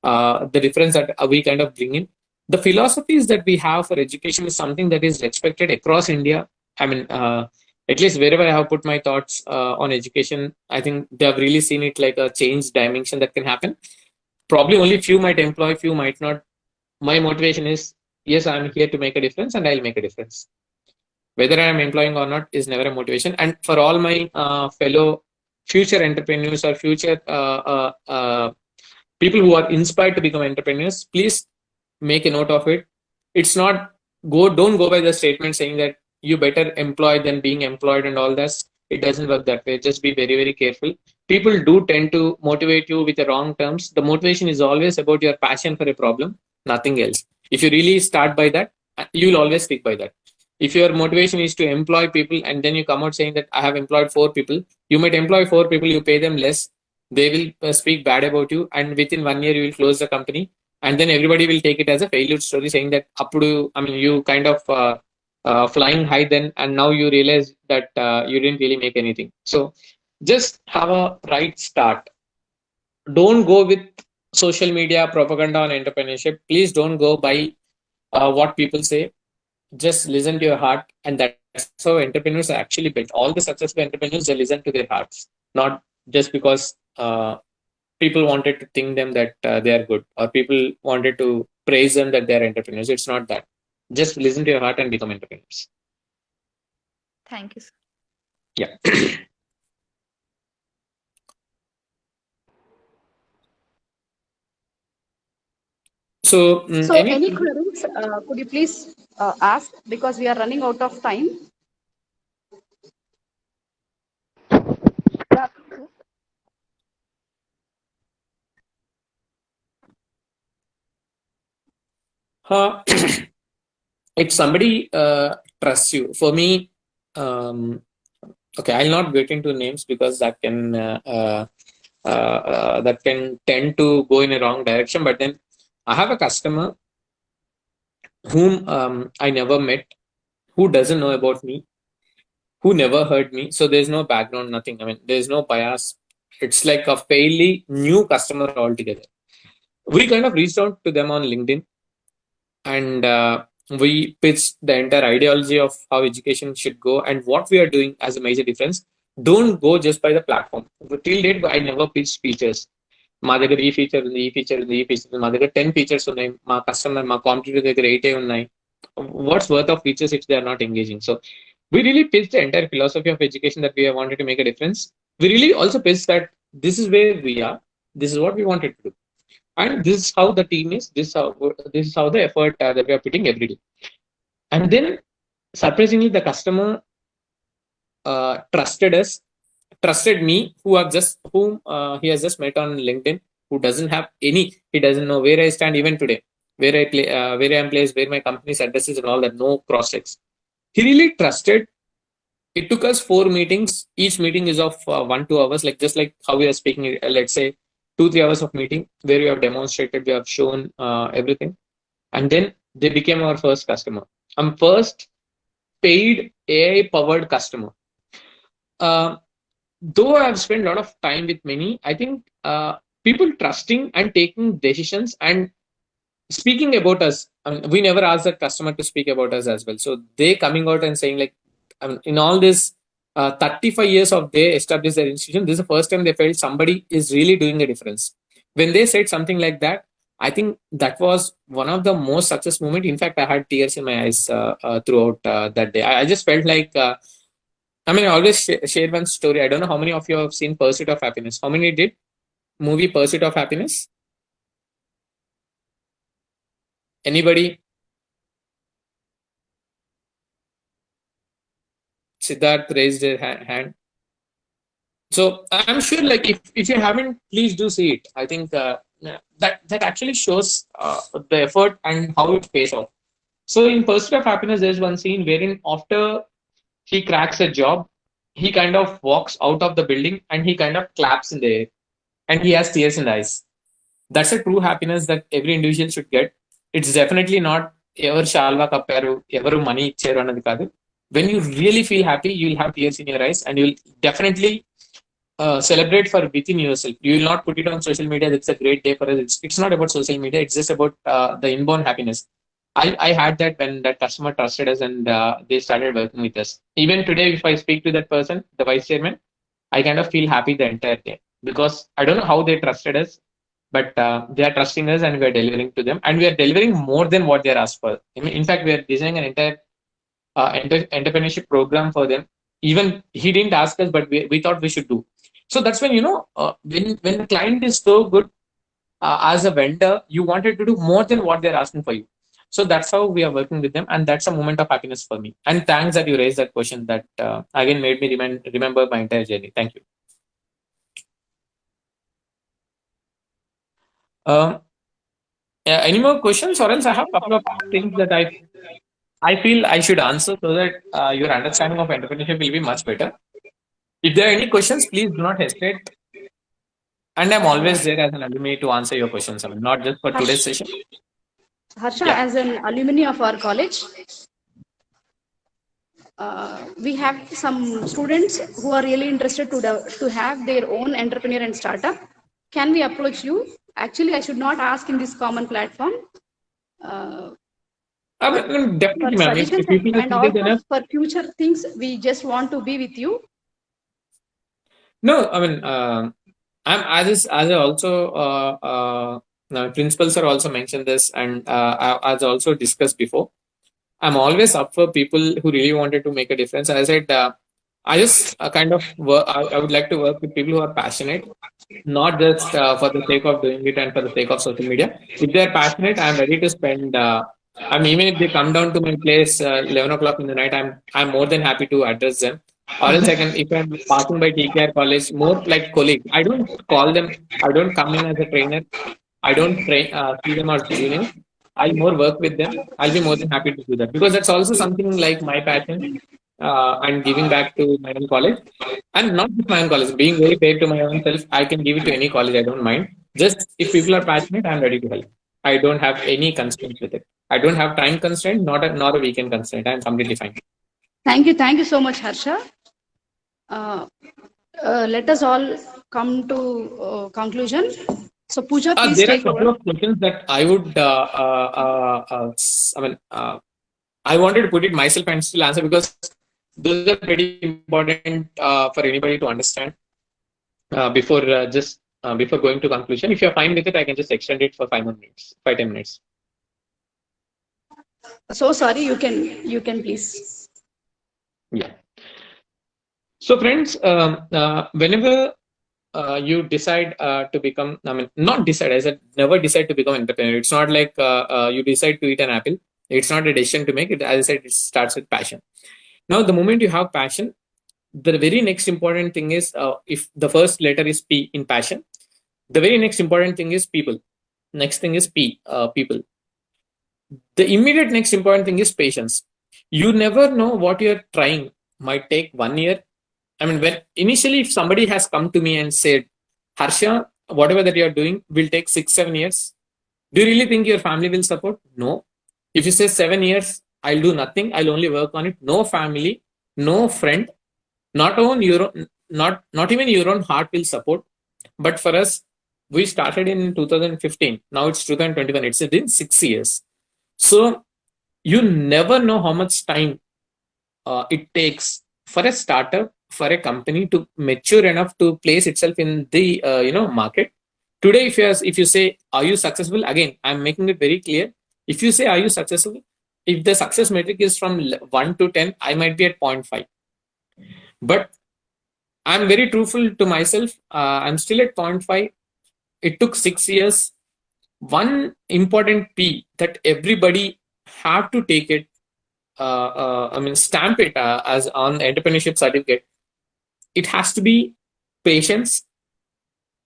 the difference that we kind of bring in. The philosophies that we have for education is something that is respected across India. I mean, at least wherever I have put my thoughts on education, I think they have really seen it like a change dimension that can happen. Probably only few might employ, few might not. My motivation is, yes, I'm here to make a difference and I'll make a difference. Whether I'm employing or not is never a motivation. And for all my fellow future entrepreneurs or future people who are inspired to become entrepreneurs, please make a note of it. It's not don't go by the statement saying that you better employ than being employed and all that. It doesn't work that way. Just be very, very careful. People do tend to motivate you with the wrong terms. The motivation is always about your passion for a problem, nothing else. If you really start by that, you'll always stick by that. If your motivation is to employ people and then you come out saying that I have employed 4 people, you might employ 4 people, you pay them less, they will speak bad about you, and within 1 year you will close the company, and then everybody will take it as a failure story, saying that you kind of flying high then, and now you realize that you didn't really make anything. So just have a right start. Don't go with social media propaganda on entrepreneurship. Please don't go by what people say. Just listen to your heart, and that's how entrepreneurs are actually built. All the successful entrepreneurs, they listen to their hearts, not just because people wanted to think them that they are good, or people wanted to praise them that they are entrepreneurs. It's not that. Just listen to your heart and become entrepreneurs. Thank you, sir. Yeah. So, So any queries, could you please ask, because we are running out of time. if somebody trusts you, for me, okay, I'll not get into names because that can tend to go in a wrong direction. But then I have a customer whom I never met, who doesn't know about me, who never heard me. So there's no background, nothing. I mean, there's no bias. It's like a fairly new customer altogether. We kind of reached out to them on LinkedIn, and we pitched the entire ideology of how education should go and what we are doing as a major difference. Don't go just by the platform. Till date, I never pitched features. మా దగ్గర ఈ feature ఉంది, ఈ feature ఉంది, ఈ feature ఉంది. మా దగ్గర 10 ఫీచర్స్ ఉన్నాయి. మా కస్టమర్, మా కాంపిటీటర్ దగ్గర 8 ఉన్నాయి. What's worth of features if they are not engaging? So we really pitched the entire philosophy of education that we have wanted to make a difference. We really also pitched that this is where we are, this is what we wanted to do, and this is how the team is, this is how the effort that we are putting every day. And then surprisingly, the customer trusted me, whom he has just met on LinkedIn, who he doesn't know where I stand even today, where I am placed, where my company's address is and all that, no cross checks. He really trusted. It took us 4 meetings. Each meeting is of 1-2 hours, like just like how we are speaking. Let's say 2-3 hours of meeting where we have demonstrated, we have shown everything, and then they became our first customer. I'm first paid AI powered customer. Though I have spent a lot of time with many, I think people trusting and taking decisions and speaking about us. I mean, we never asked that customer to speak about us as well. So they coming out and saying like, I mean, in all this 35 years of they established their institution, this is the first time they felt somebody is really doing a difference. When they said something like that, I think that was one of the most success moment. In fact, I had tears in my eyes throughout that day. I just felt like, I mean, I always share one story. I don't know how many of you have seen Pursuit of Happiness. How many did movie Pursuit of Happiness? Anybody? Siddharth raised their hand. So I'm sure, like, if you haven't, please do see it. I think that actually shows the effort and how it pays off. So in Pursuit of Happiness, there's one scene wherein after he cracks a job, he kind of walks out of the building and he kind of claps in the air, and he has tears in the eyes. That's a true happiness that every individual should get. It's definitely not ever shalva kapparu, ever money icharu annadi kaadu. When you really feel happy, you'll have tears in your eyes, and you'll definitely celebrate for within yourself. You will not put it on social media. It's a great day for us. It's not about social media. It's just about the inborn happiness. I had that when that customer trusted us and they started working with us. Even today, if I speak to that person, the vice chairman, I kind of feel happy the entire day, because I don't know how they trusted us, but they are trusting us and we are delivering to them, and we are delivering more than what they are asked for. In fact, we are designing an entire entrepreneurship program for them. Even he didn't ask us, but we thought we should do. So that's when, when the client is so good, as a vendor, you wanted to do more than what they're asking for you. So that's how we are working with them, and that's a moment of happiness for me. And thanks that you raised that question. That again made me remember my entire journey. Thank you. Any more questions, or else I have a couple of things that I feel I should answer so that your understanding of entrepreneurship will be much better. If there are any questions, please do not hesitate. And I'm always there as an alumni to answer your questions. I mean, not just for today's session. Harsha, Yeah. as an alumni of our college, we have some students who are really interested to have their own entrepreneur and startup. Can we approach you? Actually, I should not ask in this common platform. I mean, For definitely, ma'am. If suggestions people are and serious also enough, for future things, we just want to be with you. no, I mean, I'm as I also principals are also mentioned this, and as also discussed before, I'm always up for people who really wanted to make a difference. As I said, I just kind of work. I would like to work with people who are passionate, not just for the sake of doing it and for the sake of social media. If they're passionate, I'm ready to spend. I mean, even if they come down to my place 11 o'clock in the night, I'm more than happy to address them. Or else I can, if I'm passing by TKR college, more like colleague. I don't call them. I don't come in as a trainer. I don't train see them as juniors. I'll more work with them. I'll be more than happy to do that, because that's also something like my passion, and giving back to my own college. And not just my own college, being very fair to my own self, I can give it to any college. I don't mind. Just if people are passionate, I'm ready to help. I don't have any constraints with it. I don't have time constraint, not a weekend constraint. I'm completely fine. Thank you so much, Harsha. Let us all come to conclusion. So Pooja, please There are a take couple over. of questions that I would, I mean, I wanted to put it myself and still answer, because those are pretty important for anybody to understand before before going to conclusion. If you're fine with it, I can just extend it for 5 more minutes, 5-10 minutes. So sorry, you can please. Yeah. So friends, whenever you decide to become, I mean, not decide, I said never decide to become an entrepreneur. It's not like you decide to eat an apple. It's not a decision to make it. As I said, it starts with passion. Now, the moment you have passion, the very next important thing is, if the first letter is P in passion, the very next important thing is people. Next thing is P, people. The immediate next important thing is patience. You never know what you're trying might take 1 year. I mean, when initially, if somebody has come to me and said, Harsha, whatever that you're doing will take 6-7 years, do you really think your family will support? No. If you say 7 years, I'll do nothing, I'll only work on it. No family, no friend, not even your own heart will support. But for us, we started in 2015. Now it's 2021. It's been 6 years. So you never know how much time it takes for a startup for a company to mature enough to place itself in the market. Today, if you say, are you successful? Again, I'm making it very clear. If you say, are you successful? If the success metric is from 1 to 10, I might be at 0.5. But I'm very truthful to myself. I'm still at 0.5. It took 6 years. One important P that everybody have to take it, stamp it as on the entrepreneurship certificate. It has to be patience,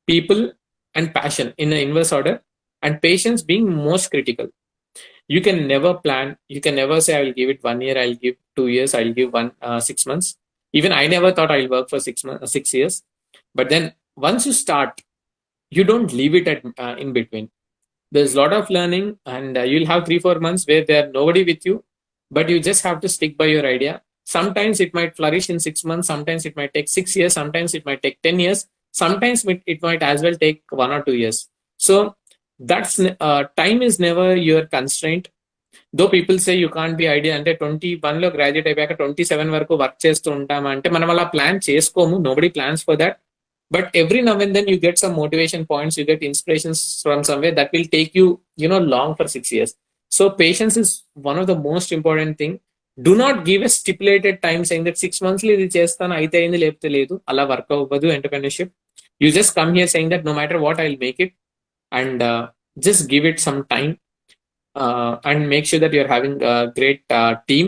people, and passion in the inverse order, and patience being most critical. You can never plan. You can never say, I will give it 1 year, I'll give 2 years, I'll give 6 months. Even I never thought I'll work for 6 years. But then once you start, you don't leave it at in between. There's a lot of learning, and you'll have 3-4 months where there's nobody with you, but you just have to stick by your idea. Sometimes it might flourish in 6 months, sometimes it might take 6 years, sometimes it might take 10 years, sometimes it might as well take 1 or 2 years. So that's time is never your constraint. Though people say you can't be idea అంటే 21 లో graduate అయిపోయాక 27 వరకు work చేస్తూ ఉంటామా అంటే మనం అలా plan చేసుకోము. Nobody plans for that. But every now and then you get some motivation points, you get inspirations from somewhere that will take you, long for 6 years. So patience is one of the most important thing. Do not give a stipulated time saying that 6 months ఇది చేస్తాను అయితే అయింది లేకపోతే లేదు. అలా work అవ్వదు entrepreneurship. You just come here saying that no matter what I'll make it, and just give it some time, and make sure that you're having a great team.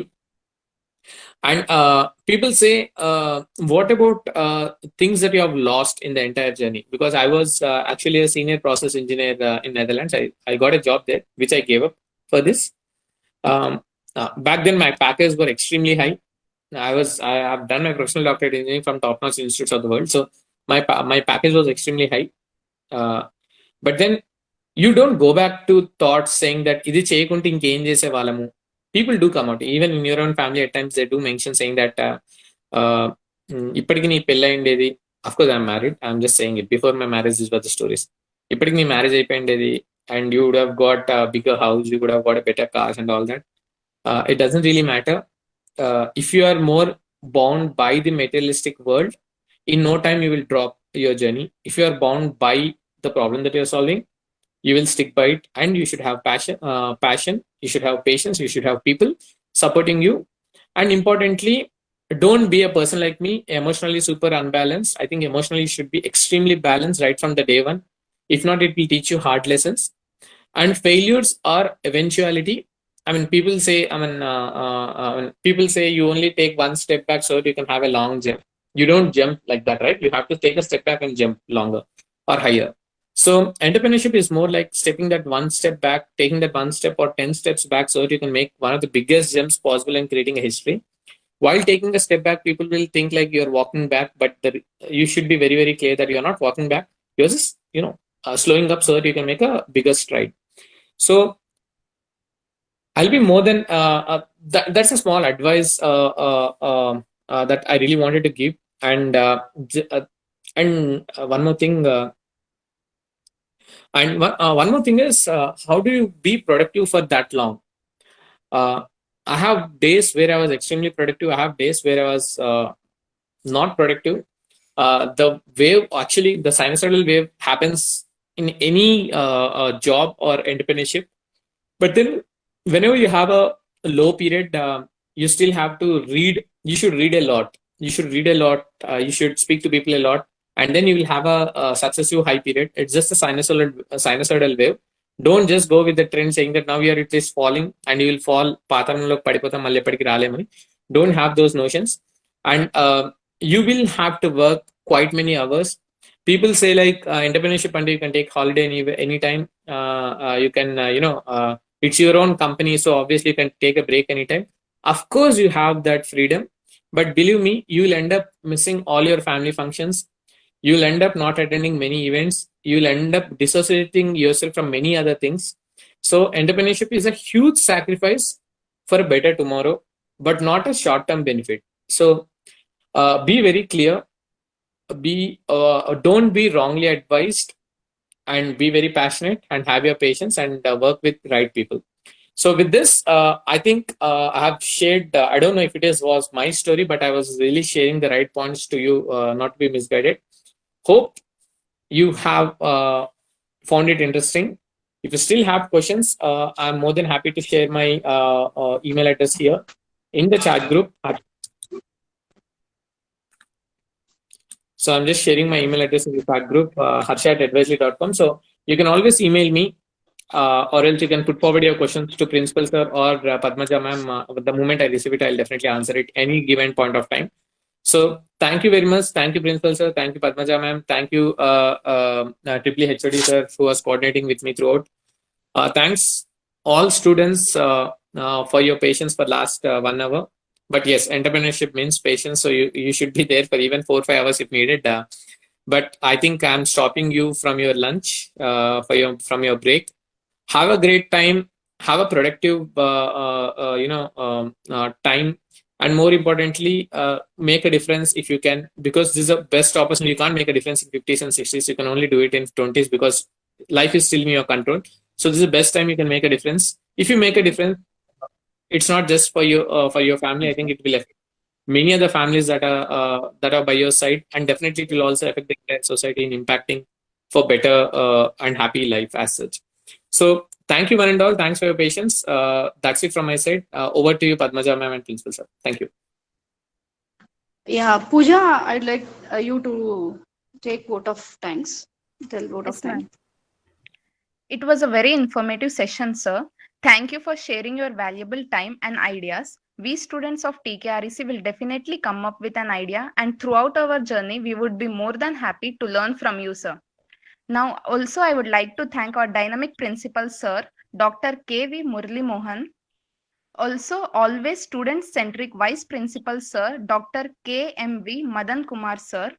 And people say, what about things that you have lost in the entire journey? Because I was actually a senior process engineer in Netherlands. I got a job there, which I gave up for this. Back then, my packages were extremely high. I have done my professional doctorate engineering from top-notch institutes of the world. So my package was extremely high. But then you don't go back to thoughts saying that ఇది చేయకుంటే ఇంకేం చేసే వాళ్ళము. People do come out, even in your own family at times they do mention saying that ఇప్పటికి నీ పెళ్ళి అయిండేది. Of course I'm married, I'm just saying it. Before my marriage, these were the stories. ఇప్పటికి నీ marriage అయిపోయిండేది, and you would have got a bigger house, you would have got a better cars and all that. It doesn't really matter. If you are more bound by the materialistic world, in no time you will drop your journey. If you are bound by the problem that you're solving, you will stick by it, and you should have passion, you should have patience, you should have people supporting you. And importantly, don't be a person like me, emotionally super unbalanced. I think emotionally you should be extremely balanced right from the day one. If not, it will teach you hard lessons. And failures are eventuality. People say you only take one step back so that you can have a long jump. You don't jump like that, right? You have to take a step back and jump longer or higher. So entrepreneurship is more like stepping that one step back, taking that one step or 10 steps back so that you can make one of the biggest jumps possible and creating a history. While taking a step back, people will think like you're walking back, but you should be very, very clear that you're not walking back. You're just, slowing up so that you can make a bigger stride. So I'll be more than, that's a small advice that I really wanted to give. And one more thing, one more thing is, how do you be productive for that long? I have days where I was extremely productive. I have days where I was not productive. The wave, actually, the sinusoidal wave happens in any job or entrepreneurship. But then, whenever you have a low period, you still have to read. You should read a lot. You should read a lot. You should speak to people a lot. And then you will have a successive high period. It's just a sinusoidal wave. Don't just go with the trend saying that now it is falling and you will fall. Don't have those notions. And you will have to work quite many hours. People say like entrepreneurship and you can take holiday anytime. You can, it's your own company. So obviously you can take a break anytime. Of course you have that freedom. But believe me, you will end up missing all your family functions. You'll end up not attending many events. You'll end up dissociating yourself from many other things. So entrepreneurship is a huge sacrifice for a better tomorrow, but not a short-term benefit. So be very clear. Don't be wrongly advised, and be very passionate and have your patience and work with right people. So with this, I think I have shared. I don't know if it was my story, but I was really sharing the right points to you, not to be misguided. Hope you have found it interesting. If you still have questions, I'm more than happy to share my email address here in the chat group. So I'm just sharing my email address in the chat group, harsha@advisory.com. So you can always email me, or else you can put forward your questions to Principal Sir or Padmaja Ma'am. The moment I receive it, I'll definitely answer it any given point of time. So thank you very much. Thank you, Principal Sir. Thank you, Padmaja Ma'am. Thank you, Triply HOD Sir, who was coordinating with me throughout. Thanks all students for your patience for last 1 hour. But yes, entrepreneurship means patience. So you should be there for even 4 or 5 hours if needed. But I think I'm stopping you from your lunch, from your break. Have a great time. Have a productive, time, and more importantly, make a difference if you can, because this is a best opportunity. You can't make a difference in 50s and 60s. You can only do it in 20s because life is still in your control. So this is the best time you can make a difference. If you make a difference, it's not just for your family. I think it will affect many other families that are by your side, and definitely it will also affect the entire society in impacting for better and happy life as such. So thank you one and all. Thanks for your patience. That's it from my side. Over to you, Padmaja ma'am and Principal sir. Thank you. Yeah, Pooja, I'd like you to take vote of thanks. Tell vote of Yes, thanks. ma'am. It was a very informative session, sir. Thank you for sharing your valuable time and ideas. We students of TKREC will definitely come up with an idea, and throughout our journey, we would be more than happy to learn from you, sir. Now, also, I would like to thank our dynamic principal, sir, Dr. K.V. Murli Mohan. Also, always student-centric vice principal, sir, Dr. K.M.V. Madan Kumar, sir.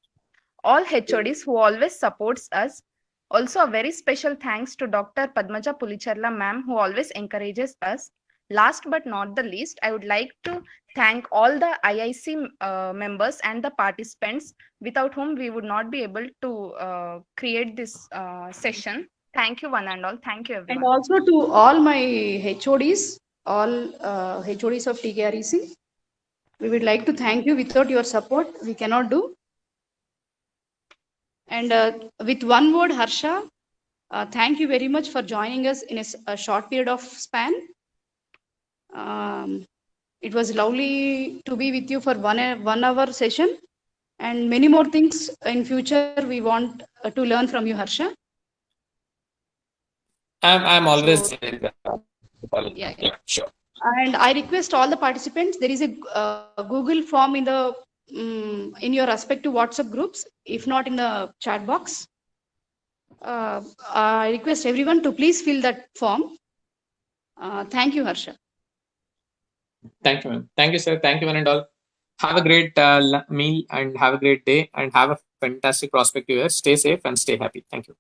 All HODs who always supports us. Also, a very special thanks to Dr. Padmaja Pulicharla ma'am, who always encourages us. Last but not the least, I would like to thank all the IIC members and the participants, without whom we would not be able to create this session. Thank you one and all. Thank you And everyone. also to all my HODs, all HODs of TKREC, we would like to thank you. Without your support, we cannot do. And with one word, Harsha, thank you very much for joining us in a short period of span. It was lovely to be with you for 1 hour session, and many more things in future we want to learn from you, Harsha. I'm always So, there. yeah. Sure. And I request all the participants, there is a Google form in the in your respective WhatsApp groups, if not in the chat box. I request everyone to please fill that form. Thank you, Harsha. Thank you, ma'am. Thank you, sir. Thank you one and all. Have a great meal and have a great day and have a fantastic prospective year. Stay safe and stay happy. Thank you.